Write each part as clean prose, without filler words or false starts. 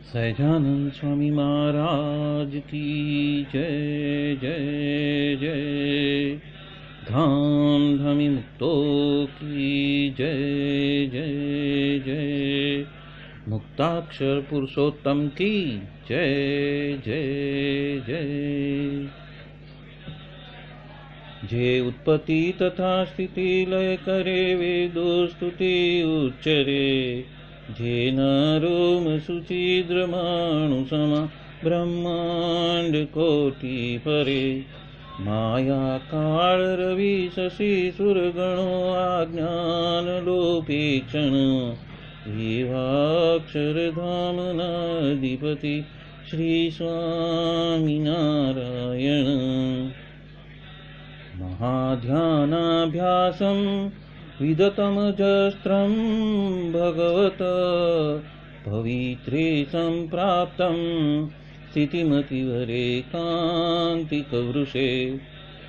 सहजानंद स्वामी महाराज की जय जय जय। धाम धमी मुक्तों की जय जय जय। मुक्ताक्षर पुरुषोत्तम की जय जय जय। जे उत्पत्ति तथा स्थिति लय करे वेदो स्तुति उच्चरे। जे नारोम सुचिद्रमाणु समा ब्रह्मांड कोटि परे। माया काल रवि शशि सुरगणो आज्ञान लोपे क्षण। एवाक्षर धाम नाधिपति श्री स्वामी नारायण। महाध्यानाभ्यासं विदतमजस्त्रं भगवत पवित्रे सम्प्राप्तं स्थितिमतिवरेकान्तिकवृषे।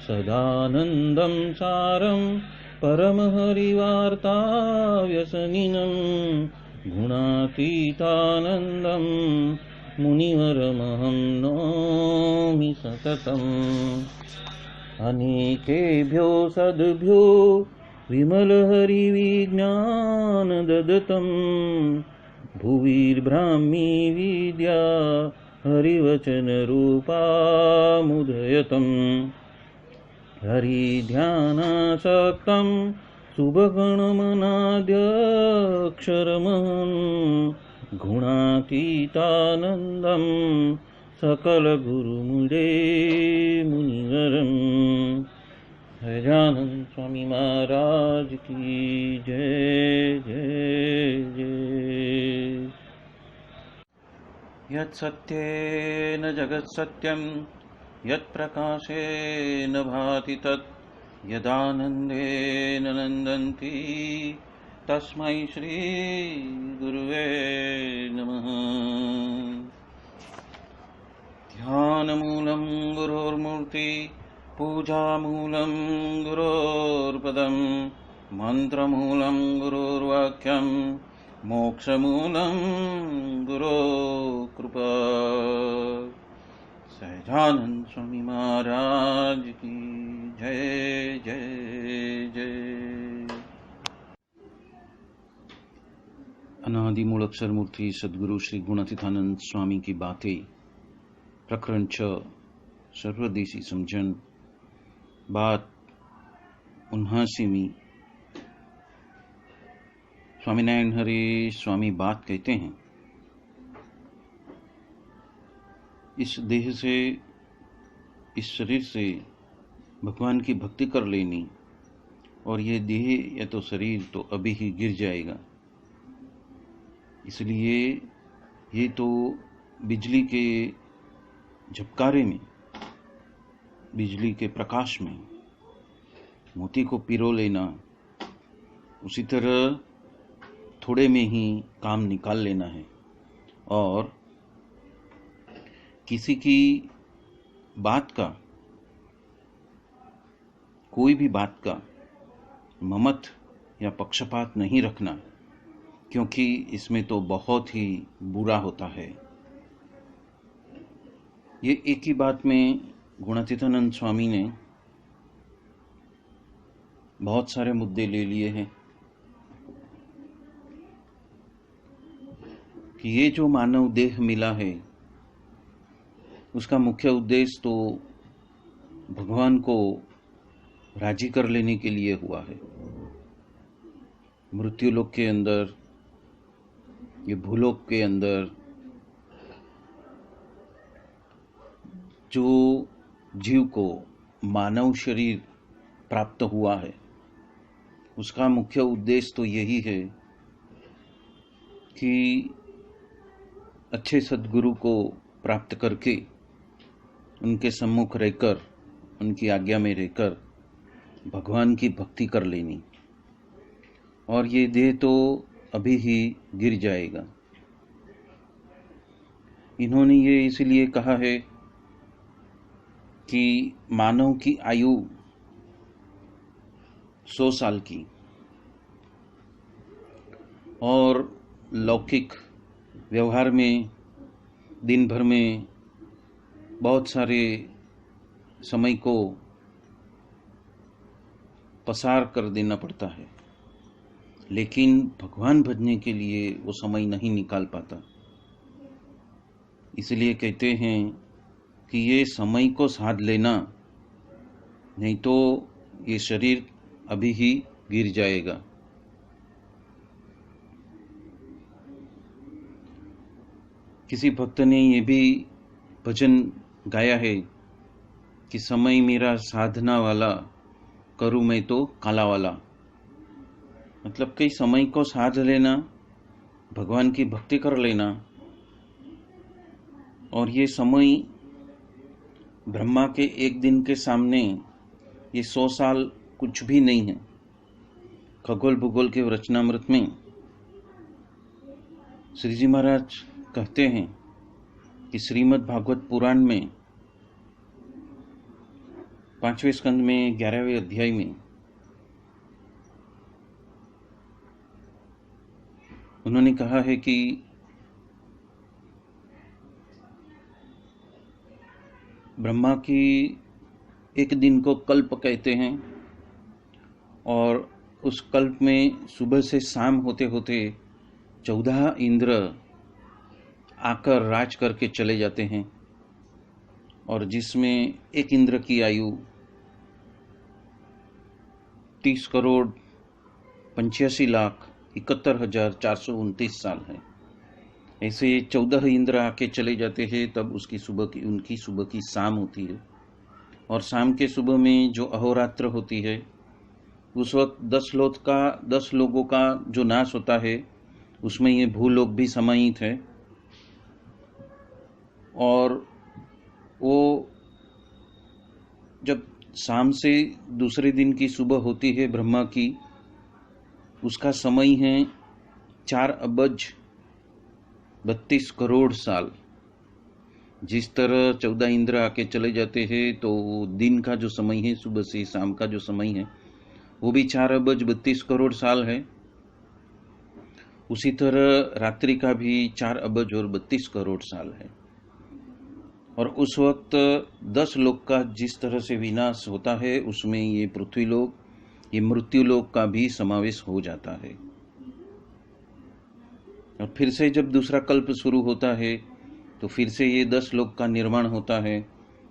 सदानन्दं सारं परमहरिवार्ताव्यसनिनं। गुणातीतानन्दं मुनिवरमहं नौमि सततम्। अनेकेभ्यो सद्भ्यो विमलहरिविज्ञान ददतं। भुविर्ब्राह्मी विद्या हरिवचनरूपामुदयतम्। हरिध्यानासक्तं शुभगणमनाद्यक्षरमहं। गुणातीतानन्दं सकलगुरुमुरे मुनिवरम्। सहजानंद स्वामी महाराज की जय जय जय। यत्सत्येन जगत्सत्यं यत्प्रकाशेन भाति तत्। यदानन्देन नन्दन्ति तस्मै श्री गुरुवे नमः। ध्यानमूलं गुरोर्मूर्ति पूजामूलं गुरोर्पदं। मन्त्रमूलं गुरोर्वाक्यं मोक्षमूलं गुरोकृपा। सहजानंद स्वामी महाराज की जय जय जय। अनादि मूल अक्षर मूर्ति सद्गुरु श्री गुणातीतानंद स्वामी की बातें। प्रकरण 6 सर्वदेशी समझन। बात 79वीं। स्वामीनारायण हरे स्वामी बात कहते हैं, इस देह से, इस शरीर से भगवान की भक्ति कर लेनी, और ये देह या तो शरीर तो अभी ही गिर जाएगा। इसलिए ये तो बिजली के झपकारे में, बिजली के प्रकाश में मोती को पिरो लेना, उसी तरह थोड़े में ही काम निकाल लेना है। और किसी की बात का, कोई भी बात का ममत या पक्षपात नहीं रखना, क्योंकि इसमें तो बहुत ही बुरा होता है। ये एक ही बात में गुणातीतानंद स्वामी ने बहुत सारे मुद्दे ले लिए हैं कि ये जो मानव देह मिला है उसका मुख्य उद्देश्य तो भगवान को राजी कर लेने के लिए हुआ है। मृत्युलोक के अंदर, ये भूलोक के अंदर जो जीव को मानव शरीर प्राप्त हुआ है उसका मुख्य उद्देश्य तो यही है कि अच्छे सद्गुरु को प्राप्त करके उनके सम्मुख रहकर, उनकी आज्ञा में रहकर भगवान की भक्ति कर लेनी। और ये देह तो अभी ही गिर जाएगा। इन्होंने ये इसलिए कहा है कि मानव की आयु 100 साल की, और लौकिक व्यवहार में दिन भर में बहुत सारे समय को पसार कर देना पड़ता है, लेकिन भगवान भजने के लिए वो समय नहीं निकाल पाता। इसलिए कहते हैं कि ये समय को साध लेना, नहीं तो ये शरीर अभी ही गिर जाएगा। किसी भक्त ने ये भी भजन गाया है कि समय मेरा साधना वाला, करूँ मैं तो काला वाला। मतलब कि समय को साध लेना, भगवान की भक्ति कर लेना। और ये समय ब्रह्मा के एक दिन के सामने ये 100 साल कुछ भी नहीं है। खगोल भूगोल के रचनामृत में श्री जी महाराज कहते हैं कि श्रीमद् भागवत पुराण में 5वें स्कंद में 11वें अध्याय में उन्होंने कहा है कि ब्रह्मा की एक दिन को कल्प कहते हैं, और उस कल्प में सुबह से शाम होते होते 14 इंद्र आकर राज करके चले जाते हैं, और जिसमें एक इंद्र की आयु 30,85,71,429 साल है। ऐसे 14 इंद्र आके चले जाते हैं, तब उनकी सुबह की शाम होती है। और शाम के सुबह में जो अहोरात्र होती है, उस वक्त 10 लोगों का जो नाश होता है, उसमें ये भूलोक भी समाहित है। और वो जब शाम से दूसरे दिन की सुबह होती है ब्रह्मा की, उसका समय है 4 अरब 32 करोड़ साल। जिस तरह 14 इंद्र आके चले जाते हैं, तो दिन का जो समय है, सुबह से शाम का जो समय है, वो भी 4 अरब 32 करोड़ साल है। उसी तरह रात्रि का भी 4 अरब और 32 करोड़ साल है। और उस वक्त 10 लोक का जिस तरह से विनाश होता है, उसमें ये पृथ्वी लोक, ये मृत्यु लोक का भी समावेश हो जाता है। और फिर से जब दूसरा कल्प शुरू होता है, तो फिर से ये 10 लोक का निर्माण होता है,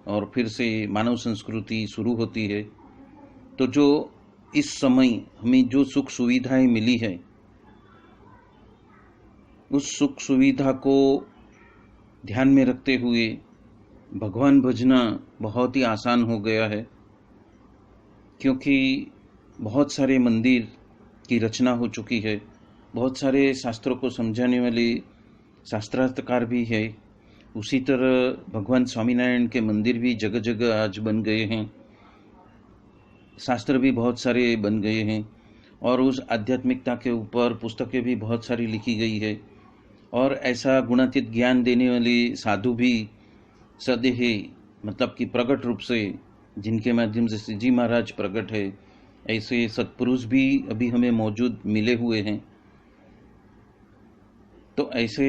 और फिर से मानव संस्कृति शुरू होती है। तो जो इस समय हमें जो सुख सुविधाएं मिली है, उस सुख सुविधा को ध्यान में रखते हुए भगवान भजना बहुत ही आसान हो गया है, क्योंकि बहुत सारे मंदिर की रचना हो चुकी है, बहुत सारे शास्त्रों को समझाने वाले शास्त्रार्थकार भी है। उसी तरह भगवान स्वामीनारायण के मंदिर भी जगह जगह आज बन गए हैं, शास्त्र भी बहुत सारे बन गए हैं, और उस आध्यात्मिकता के ऊपर पुस्तकें भी बहुत सारी लिखी गई है। और ऐसा गुणातीत ज्ञान देने वाले साधु भी सदैह, मतलब कि प्रकट रूप से, जिनके माध्यम से जी महाराज प्रकट है, ऐसे सत्पुरुष भी अभी हमें मौजूद मिले हुए हैं। तो ऐसे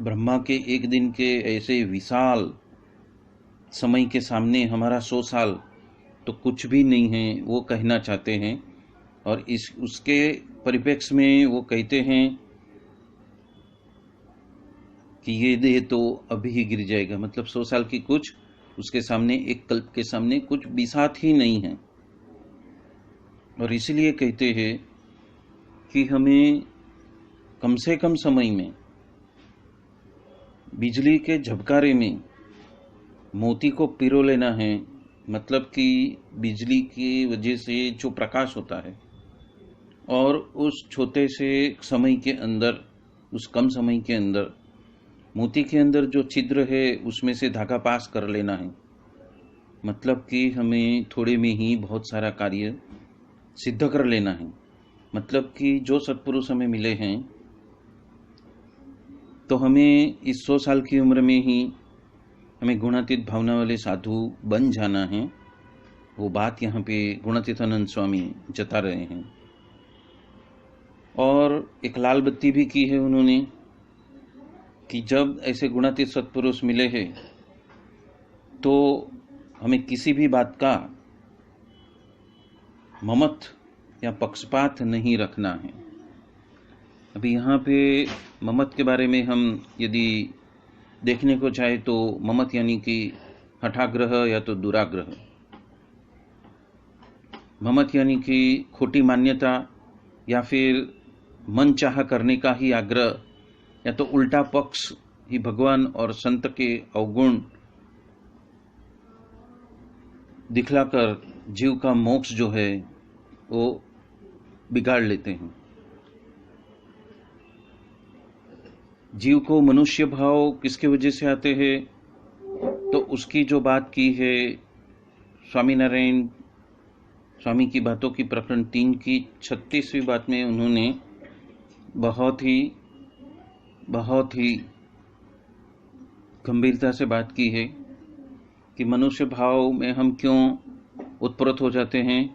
ब्रह्मा के एक दिन के ऐसे विशाल समय के सामने हमारा 100 साल तो कुछ भी नहीं है, वो कहना चाहते हैं। और उसके परिप्रेक्ष्य में वो कहते हैं कि ये देह तो अभी ही गिर जाएगा, मतलब 100 साल की कुछ उसके सामने, एक कल्प के सामने कुछ बिसात ही नहीं है। और इसलिए कहते हैं कि हमें कम से कम समय में बिजली के झबकारे में मोती को पिरो लेना है, मतलब कि बिजली की वजह से जो प्रकाश होता है, और उस छोटे से समय के अंदर, उस कम समय के अंदर मोती के अंदर जो छिद्र है उसमें से धागा पास कर लेना है। मतलब कि हमें थोड़े में ही बहुत सारा कार्य सिद्ध कर लेना है। मतलब कि जो सत्पुरुष हमें मिले हैं, तो हमें इस 100 साल की उम्र में ही हमें गुणातीत भावना वाले साधु बन जाना है। वो बात यहाँ पे गुणातीतानंद स्वामी जता रहे हैं। और एक लाल बत्ती भी की है उन्होंने कि जब ऐसे गुणातीत सत्पुरुष मिले हैं तो हमें किसी भी बात का ममत या पक्षपात नहीं रखना है। अभी यहाँ पे ममत के बारे में हम यदि देखने को चाहे तो ममत यानी कि हठाग्रह या तो दुराग्रह। ममत यानी कि खोटी मान्यता या फिर मन चाह करने का ही आग्रह, या तो उल्टा पक्ष ही भगवान और संत के अवगुण दिखलाकर जीव का मोक्ष जो है वो बिगाड़ लेते हैं। जीव को मनुष्य भाव किसके वजह से आते हैं, तो उसकी जो बात की है स्वामीनारायण स्वामी की बातों की प्रकरण 3 की 36वीं बात में उन्होंने बहुत ही गंभीरता से बात की है कि मनुष्य भाव में हम क्यों उत्प्रोत हो जाते हैं,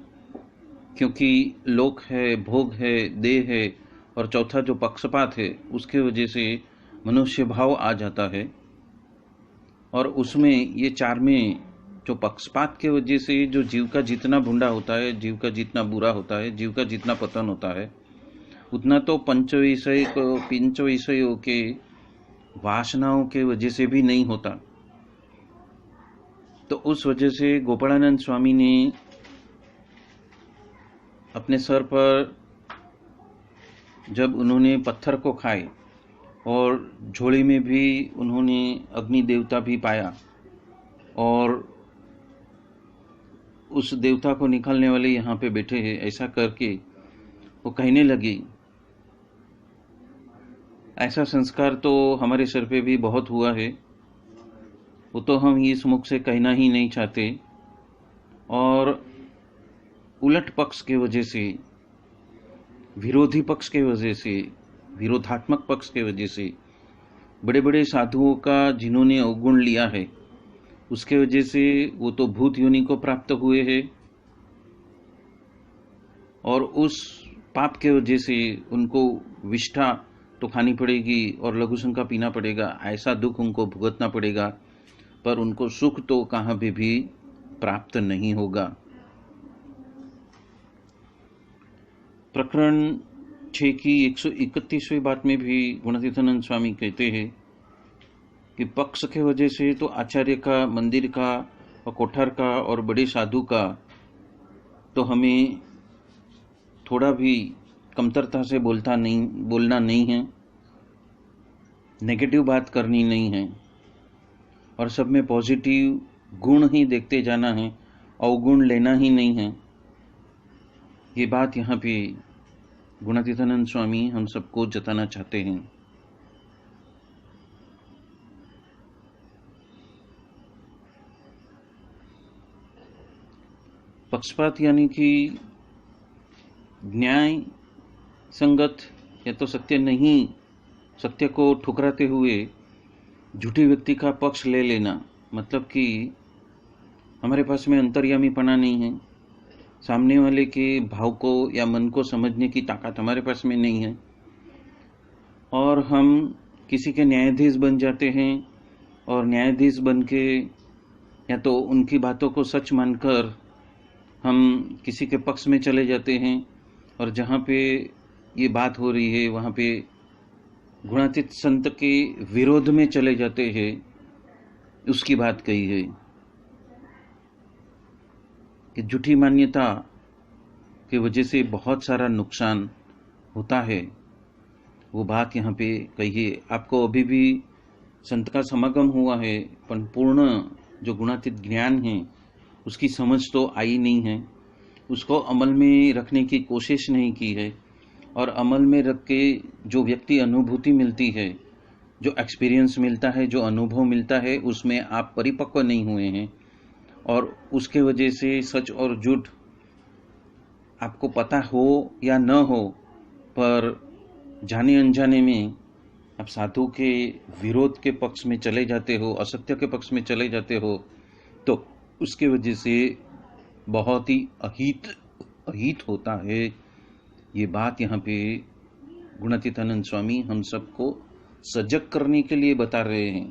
क्योंकि लोक है, भोग है, देह है, और चौथा जो पक्षपात है उसके वजह से मनुष्य भाव आ जाता है। और उसमें ये 4 में जो पक्षपात के वजह से जो जीव का जितना भुंडा होता है, जीव का जितना बुरा होता है, जीव का जितना पतन होता है, उतना तो पंच विषयों के वासनाओं के वजह से भी नहीं होता। तो उस वजह से गोपालानंद स्वामी ने अपने सर पर जब उन्होंने पत्थर को खाए और झोले में भी उन्होंने अग्नि देवता भी पाया, और उस देवता को निकालने वाले यहाँ पे बैठे हैं, ऐसा करके वो कहने लगी। ऐसा संस्कार तो हमारे सर पे भी बहुत हुआ है, वो तो हम इस मुख से कहना ही नहीं चाहते। और उलट पक्ष के वजह से, विरोधी पक्ष के वजह से, विरोधात्मक पक्ष के वजह से बड़े बड़े साधुओं का जिन्होंने अवगुण लिया है, उसके वजह से वो तो भूत योनि को प्राप्त हुए हैं, और उस पाप के वजह से उनको विष्ठा तो खानी पड़ेगी और लघुशंका पीना पड़ेगा, ऐसा दुख उनको भुगतना पड़ेगा, पर उनको सुख तो कहाँ भी प्राप्त नहीं होगा। प्रकरण 6 की 131वीं बात में भी गुणातीतानंद स्वामी कहते हैं कि पक्ष के वजह से तो आचार्य का, मंदिर का और कोठार का और बड़े साधु का तो हमें थोड़ा भी कमतरता से बोलना नहीं है, नेगेटिव बात करनी नहीं है, और सब में पॉजिटिव गुण ही देखते जाना है, अवगुण लेना ही नहीं है। ये बात यहाँ पे गुणातीतानंद स्वामी हम सबको जताना चाहते हैं। पक्षपात यानी कि न्याय संगत या तो सत्य नहीं, सत्य को ठुकराते हुए झूठी व्यक्ति का पक्ष ले लेना, मतलब कि हमारे पास में अंतर्यामीपना नहीं है, सामने वाले के भाव को या मन को समझने की ताकत हमारे पास में नहीं है, और हम किसी के न्यायाधीश बन जाते हैं और न्यायाधीश बन के या तो उनकी बातों को सच मानकर हम किसी के पक्ष में चले जाते हैं, और जहाँ पे ये बात हो रही है वहाँ पे गुणातीत संत के विरोध में चले जाते हैं, उसकी बात कही है कि झूठी मान्यता की वजह से बहुत सारा नुकसान होता है। वो बात यहाँ पे कही है। आपको अभी भी संत का समागम हुआ है, पर पूर्ण जो गुणातीत ज्ञान है उसकी समझ तो आई नहीं है, उसको अमल में रखने की कोशिश नहीं की है, और अमल में रख के जो व्यक्ति अनुभूति मिलती है, जो एक्सपीरियंस मिलता है, जो अनुभव मिलता है, उसमें आप परिपक्व नहीं हुए हैं, और उसके वजह से सच और झूठ आपको पता हो या न हो, पर जाने अनजाने में आप साधु के विरोध के पक्ष में चले जाते हो, असत्य के पक्ष में चले जाते हो, तो उसके वजह से बहुत ही अहित होता है। ये बात यहाँ पे गुणातीतानंद स्वामी हम सबको सजग करने के लिए बता रहे हैं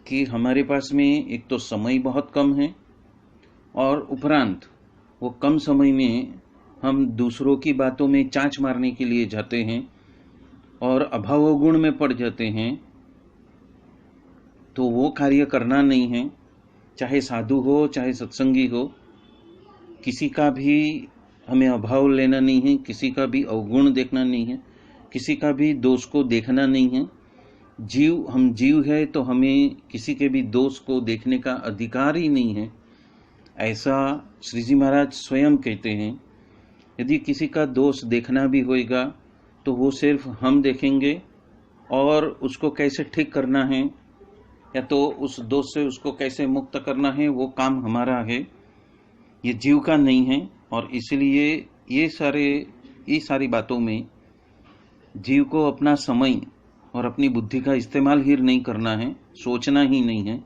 कि हमारे पास में एक तो समय बहुत कम है, और उपरांत वो कम समय में हम दूसरों की बातों में चांच मारने के लिए जाते हैं और अभाव गुण में पड़ जाते हैं, तो वो कार्य करना नहीं है। चाहे साधु हो चाहे सत्संगी हो, किसी का भी हमें अभाव लेना नहीं है, किसी का भी अवगुण देखना नहीं है, किसी का भी दोष को देखना नहीं है। हम जीव है तो हमें किसी के भी दोष को देखने का अधिकार ही नहीं है, ऐसा श्री जी महाराज स्वयं कहते हैं। यदि किसी का दोष देखना भी होएगा तो वो सिर्फ हम देखेंगे, और उसको कैसे ठीक करना है या तो उस दोष से उसको कैसे मुक्त करना है, वो काम हमारा है, ये जीव का नहीं है। और इसलिए ये सारी बातों में जीव को अपना समय और अपनी बुद्धि का इस्तेमाल ही नहीं करना है, सोचना ही नहीं है।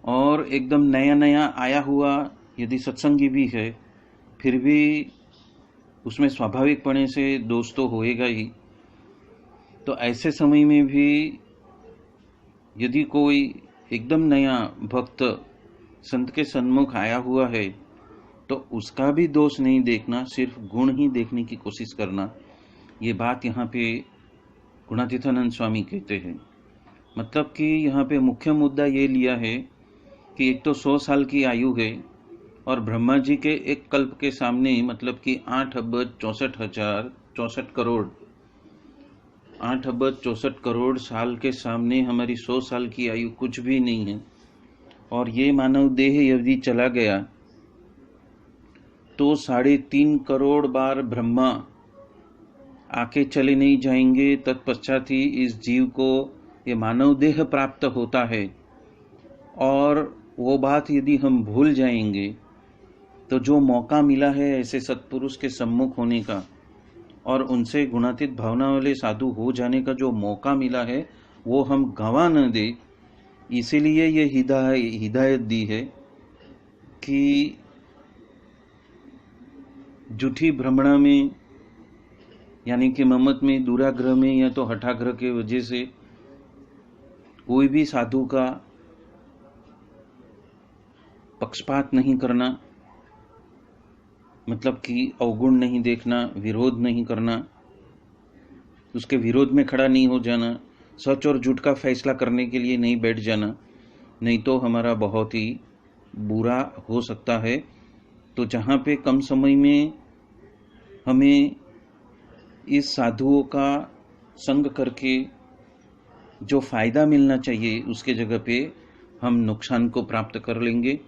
और एकदम नया नया आया हुआ यदि सत्संगी भी है, फिर भी उसमें स्वाभाविकपणे से दोष तो होएगा ही। तो ऐसे समय में भी यदि कोई एकदम नया भक्त संत के सन्मुख आया हुआ है, तो उसका भी दोष नहीं देखना, सिर्फ गुण ही देखने की कोशिश करना। ये बात यहाँ पे गुणातीतानंद स्वामी कहते हैं। मतलब कि यहाँ पे मुख्य मुद्दा ये लिया है कि एक तो 100 साल की आयु है, और ब्रह्मा जी के एक कल्प के सामने, मतलब कि 8 अरब 64 करोड़ 8 अरब 64 करोड़ साल के सामने हमारी 100 साल की आयु कुछ भी नहीं है। और ये मानव देह यदि चला गया तो 3.5 करोड़ बार ब्रह्मा आके चले नहीं जाएंगे, तत्पश्चात ही इस जीव को ये मानव देह प्राप्त होता है। और वो बात यदि हम भूल जाएंगे तो जो मौका मिला है ऐसे सत्पुरुष के सम्मुख होने का और उनसे गुणातीत भावना वाले साधु हो जाने का जो मौका मिला है, वो हम गंवा न दे। इसीलिए ये हिदायत दी है कि झूठी भ्रमणा में, यानी कि ममत में, दुराग्रह में या तो हठाग्रह के वजह से कोई भी साधु का पक्षपात नहीं करना, मतलब कि अवगुण नहीं देखना, विरोध नहीं करना, उसके विरोध में खड़ा नहीं हो जाना, सच और झूठ का फैसला करने के लिए नहीं बैठ जाना, नहीं तो हमारा बहुत ही बुरा हो सकता है। तो जहाँ पे कम समय में हमें इस साधुओं का संग करके जो फायदा मिलना चाहिए, उसके जगह पे हम नुकसान को प्राप्त कर लेंगे,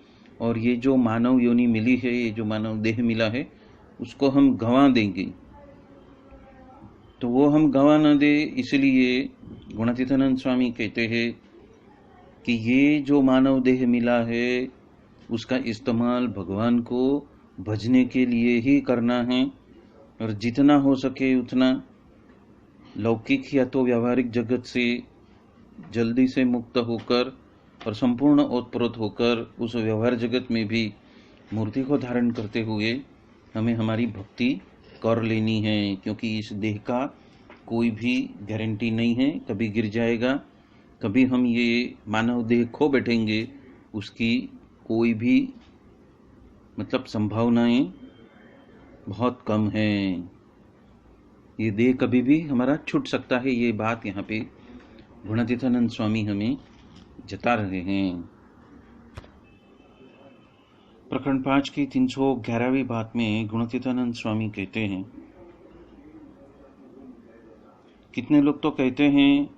और ये जो मानव योनि मिली है, ये जो मानव देह मिला है, उसको हम गंवा देंगे। तो वो हम गंवा न दे, इसलिए गुणातीतानंद स्वामी कहते हैं कि ये जो मानव देह मिला है उसका इस्तेमाल भगवान को भजने के लिए ही करना है, और जितना हो सके उतना लौकिक या तो व्यावहारिक जगत से जल्दी से मुक्त होकर और संपूर्ण ओतप्रोत होकर उस व्यवहार जगत में भी मूर्ति को धारण करते हुए हमें हमारी भक्ति कर लेनी है, क्योंकि इस देह का कोई भी गारंटी नहीं है, कभी गिर जाएगा, कभी हम ये मानव देह खो बैठेंगे, उसकी कोई भी संभावनाएं बहुत कम हैं। ये देह कभी भी हमारा छूट सकता है, ये बात यहाँ पे गुणातीतानंद स्वामी हमें जता रहे हैं। प्रकरण 5 की 311वीं बात में गुणातीतानंद स्वामी कहते हैं, कितने लोग तो कहते हैं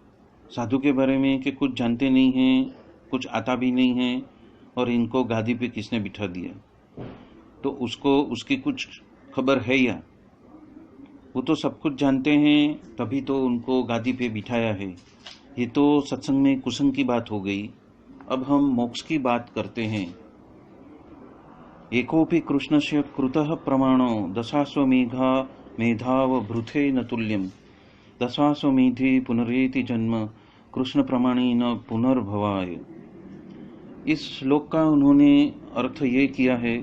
साधु के बारे में कि कुछ जानते नहीं हैं, कुछ आता भी नहीं है, और इनको गादी पे किसने बिठा दिया, तो उसको उसकी कुछ खबर है या? वो तो सब कुछ जानते हैं, तभी तो उनको गादी पे बिठाया है। ये तो सत्संग में कुसंग की बात हो गई। अब हम मोक्ष की बात करते हैं। एकोपि कृष्णस्य कृतः प्रमाणो दशाश्वमेधा मेधाव भृथे न तुल्यम दशाश्वमेधि पुनरेति जन्म कृष्ण प्रमाणेन पुनर्भवाय। इस श्लोक का उन्होंने अर्थ ये किया है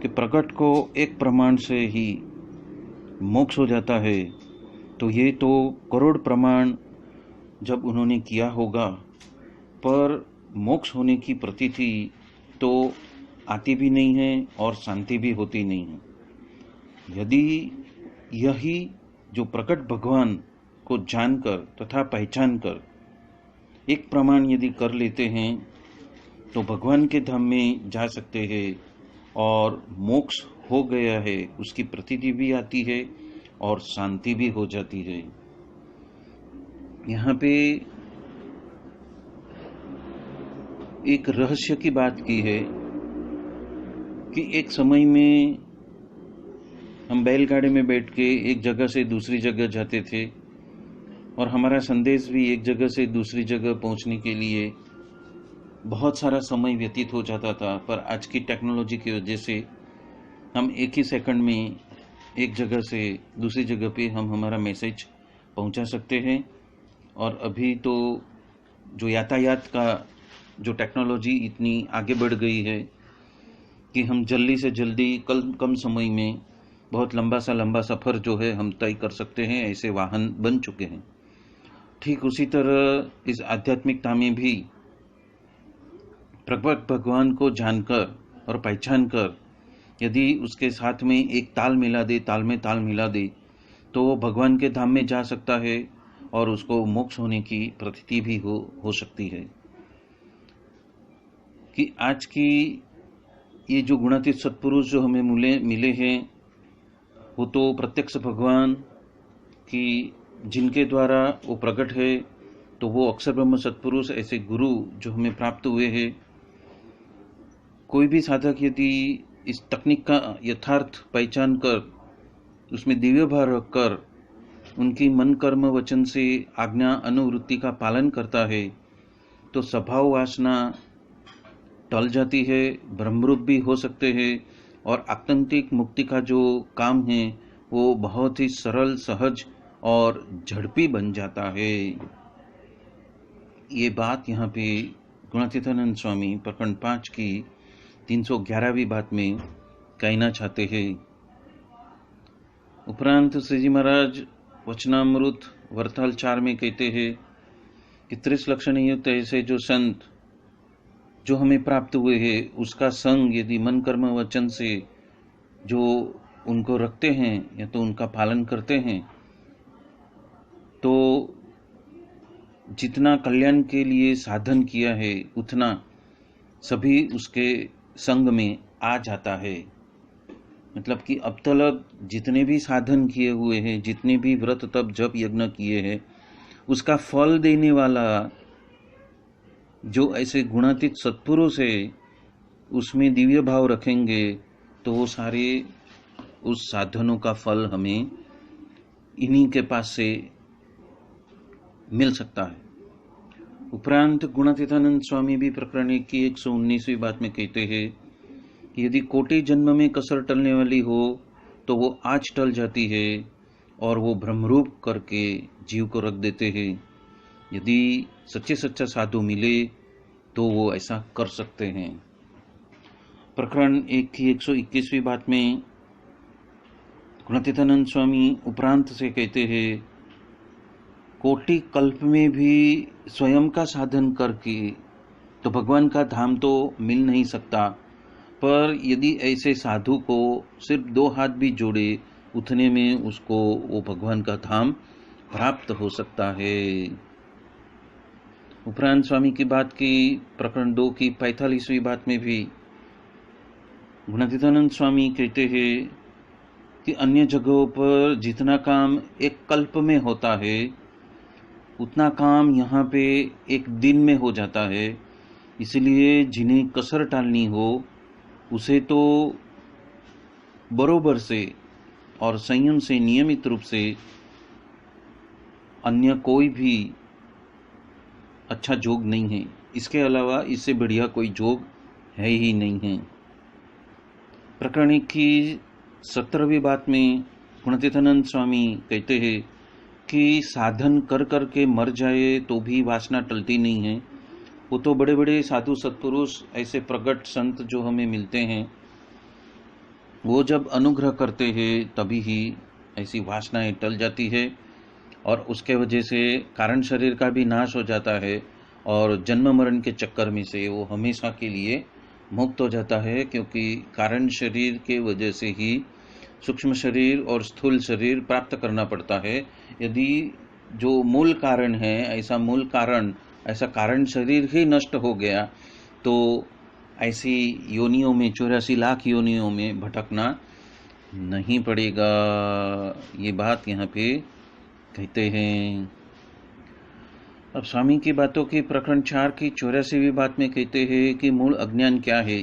कि प्रकट को एक प्रमाण से ही मोक्ष हो जाता है, तो ये तो करोड़ प्रमाण जब उन्होंने किया होगा, पर मोक्ष होने की प्रतीति तो आती भी नहीं है और शांति भी होती नहीं है। यदि यही जो प्रकट भगवान को जानकर तथा पहचान कर एक प्रमाण यदि कर लेते हैं, तो भगवान के धाम में जा सकते हैं और मोक्ष हो गया है उसकी प्रतीति भी आती है और शांति भी हो जाती है। यहाँ पे एक रहस्य की बात की है कि एक समय में हम बैलगाड़ी में बैठ के एक जगह से दूसरी जगह जाते थे, और हमारा संदेश भी एक जगह से दूसरी जगह पहुंचने के लिए बहुत सारा समय व्यतीत हो जाता था। पर आज की टेक्नोलॉजी की वजह से हम एक ही सेकंड में एक जगह से दूसरी जगह पे हम हमारा मैसेज पहुंचा सकते हैं। और अभी तो जो यातायात का जो टेक्नोलॉजी इतनी आगे बढ़ गई है कि हम जल्दी से जल्दी कम समय में बहुत लंबा सफ़र जो है हम तय कर सकते हैं, ऐसे वाहन बन चुके हैं। ठीक उसी तरह इस आध्यात्मिकता में भी प्रकट भगवान को जानकर और पहचान कर यदि उसके साथ में एक ताल में ताल मिला दे, तो वो भगवान के धाम में जा सकता है और उसको मोक्ष होने की प्रतीति भी हो सकती है। कि आज की ये जो गुणातीत सत्पुरुष जो हमें मिले हैं, वो तो प्रत्यक्ष भगवान की जिनके द्वारा वो प्रकट है, तो वो अक्षर ब्रह्म सत्पुरुष ऐसे गुरु जो हमें प्राप्त हुए हैं। कोई भी साधक यदि इस तकनीक का यथार्थ पहचान कर उसमें दिव्य भाव रखकर उनकी मन कर्म वचन से आज्ञा अनुवृत्ति का पालन करता है, तो स्वभाव वासना टल जाती है, ब्रह्मरूप भी हो सकते हैं, और आत्यंतिक मुक्ति का जो काम है वो बहुत ही सरल, सहज और झड़पी बन जाता है। ये बात यहाँ पे गुणातीतानंद स्वामी प्रकरण 5 की 311वीं बात में कहना चाहते हैं। उपरांत श्री जी महाराज वचनामृत वर्ताल 4 में कहते हैं कि 30 लक्षण युक्त ऐसे जो संत जो हमें प्राप्त हुए हैं, उसका संग यदि मन कर्म वचन से जो उनको रखते हैं या तो उनका पालन करते हैं, तो जितना कल्याण के लिए साधन किया है उतना सभी उसके संग में आ जाता है। मतलब कि अब तक जितने भी साधन किए हुए हैं, जितने भी व्रत तप जप यज्ञ किए हैं, उसका फल देने वाला जो ऐसे गुणातीत सत्पुरुष है, उसमें दिव्य भाव रखेंगे, तो वो सारे उस साधनों का फल हमें इन्हीं के पास से मिल सकता है। उपरांत गुणातीतानंद स्वामी भी प्रकरण 1 की 119वीं बात में कहते हैं कि यदि कोटि जन्म में कसर टलने वाली हो तो वो आज टल जाती है और वो भ्रमरूप करके जीव को रख देते हैं। यदि सच्चे सच्चा साधु मिले तो वो ऐसा कर सकते हैं। प्रकरण 1 की 121वीं बात में गुणातीतानंद स्वामी उपरांत से कहते हैं, कोटि कल्प में भी स्वयं का साधन करके तो भगवान का धाम तो मिल नहीं सकता, पर यदि ऐसे साधु को सिर्फ 2 हाथ भी जोड़े उतने में उसको वो भगवान का धाम प्राप्त हो सकता है। उपरांत स्वामी की बात की प्रकरण 2 की 45वीं बात में भी गुणातीतानंद स्वामी कहते हैं कि अन्य जगहों पर जितना काम एक कल्प में होता है उतना काम यहाँ पे एक दिन में हो जाता है। इसलिए जिन्हें कसर टालनी हो उसे तो बरोबर से और संयम से नियमित रूप से अन्य कोई भी अच्छा जोग नहीं है। इसके अलावा इससे बढ़िया कोई जोग है ही नहीं है। प्रकरण 1 की 17वीं बात में गुणातीतानंद स्वामी कहते हैं कि साधन कर कर के मर जाए तो भी वासना टलती नहीं है। वो तो बड़े बड़े साधु सत्पुरुष ऐसे प्रगट संत जो हमें मिलते हैं वो जब अनुग्रह करते हैं तभी ही ऐसी वासनाएं टल जाती है और उसके वजह से कारण शरीर का भी नाश हो जाता है और जन्म मरण के चक्कर में से वो हमेशा के लिए मुक्त हो जाता है, क्योंकि कारण शरीर के वजह से ही सूक्ष्म शरीर और स्थूल शरीर प्राप्त करना पड़ता है। यदि जो मूल कारण है ऐसा कारण शरीर ही नष्ट हो गया तो ऐसी योनियों में 84 लाख योनियों में भटकना नहीं पड़ेगा। ये बात यहाँ पे कहते हैं। अब स्वामी की बातों की प्रकरण 4 की 84वीं बात में कहते हैं कि मूल अज्ञान क्या है,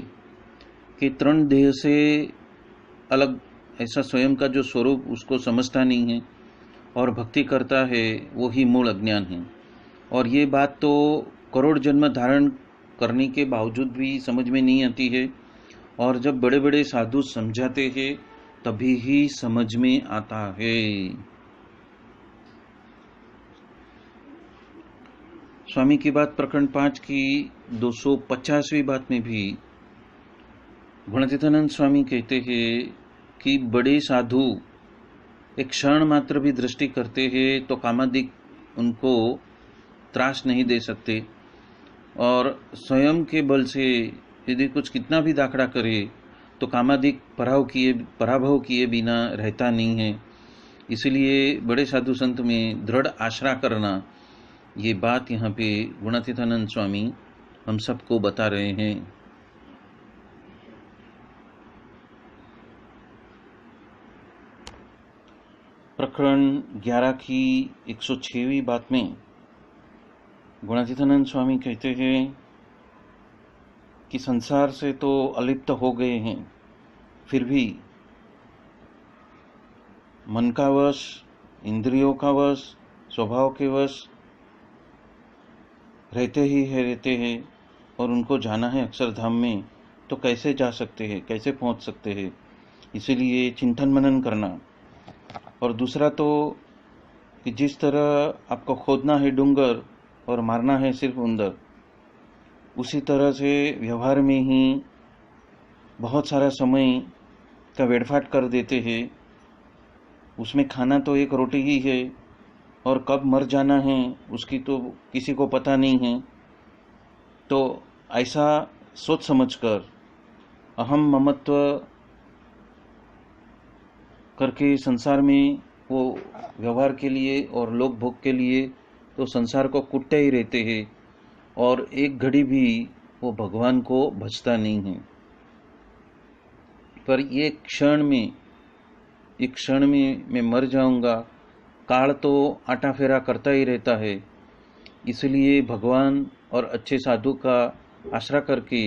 कि तृण देह से अलग ऐसा स्वयं का जो स्वरूप उसको समझता नहीं है और भक्ति करता है वो ही मूल अज्ञान है। और ये बात तो करोड़ जन्म धारण करने के बावजूद भी समझ में नहीं आती है, और जब बड़े बड़े साधु समझाते हैं तभी ही समझ में आता है। स्वामी की बात प्रकरण 5 की 250वीं बात में भी गुणातीतानंद स्वामी कहते हैं कि बड़े साधु एक क्षण मात्र भी दृष्टि करते हैं तो कामादिक उनको त्रास नहीं दे सकते, और स्वयं के बल से यदि कुछ कितना भी दाखड़ा करे तो कामादिक पराभव किए बिना रहता नहीं है। इसलिए बड़े साधु संत में दृढ़ आश्रा करना, ये बात यहाँ पे गुणातीतानंद स्वामी हम सबको बता रहे हैं। प्रकरण 11 की 106वीं बात में गुणातीतानंद स्वामी कहते हैं कि संसार से तो अलिप्त हो गए हैं, फिर भी मन का वश, इंद्रियों का वश, स्वभाव के वश रहते हैं और उनको जाना है अक्षरधाम में, तो कैसे जा सकते हैं, कैसे पहुंच सकते हैं। इसीलिए चिंतन मनन करना। और दूसरा तो कि जिस तरह आपको खोदना है डूंगर और मारना है सिर्फ उंदर, उसी तरह से व्यवहार में ही बहुत सारा समय का वेड़फाट कर देते हैं। उसमें खाना तो एक रोटी ही है और कब मर जाना है उसकी तो किसी को पता नहीं है। तो ऐसा सोच समझकर अहम ममत्व करके संसार में वो व्यवहार के लिए और लोक भोग के लिए तो संसार को कुटते ही रहते हैं, और एक घड़ी भी वो भगवान को भजता नहीं है। पर ये क्षण में मैं मर जाऊंगा, काल तो आटा फेरा करता ही रहता है। इसलिए भगवान और अच्छे साधु का आश्रय करके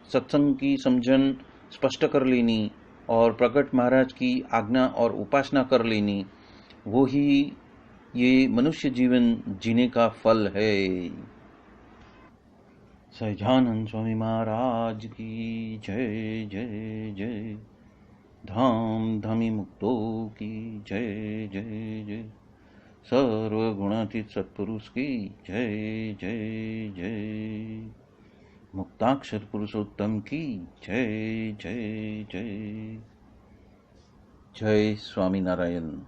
सत्संग की समझन स्पष्ट कर लेनी और प्रकट महाराज की आज्ञा और उपासना कर लेनी, वो ही ये मनुष्य जीवन जीने का फल है। सहजानंद स्वामी महाराज की जय जय जय। धाम धामी मुक्तो की जय जय जय। सर्वगुणातीत सत्पुरुष की जय जय जय। मुक्ताक्षर पुरुषोत्तम की जय जय जय। जय स्वामी नारायण।